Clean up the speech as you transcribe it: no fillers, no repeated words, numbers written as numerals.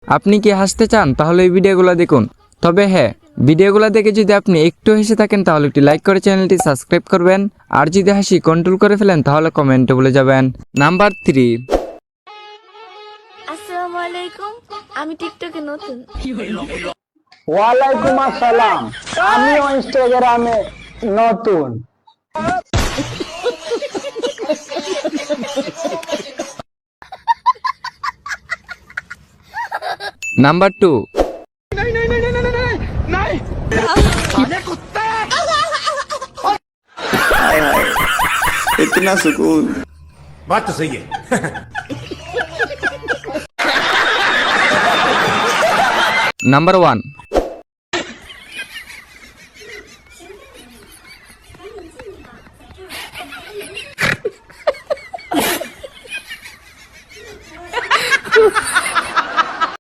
আপনি কি হাসতে চান তাহলে এই ভিডিওগুলো দেখুন। তবে হ্যাঁ, ভিডিওগুলো দেখে যদি আপনি একটু হেসে থাকেন তাহলে একটি লাইক করে চ্যানেলটি সাবস্ক্রাইব করবেন। আর যদি হাসি কন্ট্রোল করে ফেলেন তাহলে কমেন্টে বলে যাবেন। নাম্বার 3। আসসালামু আলাইকুম, আমি টিকটকে নতুন। ওয়ালাইকুম আসসালাম, আমিও ইনস্টাগ্রামে নতুন। নাম্বার 2। इतना सुकून। बात तो सही है। নাম্বার 1।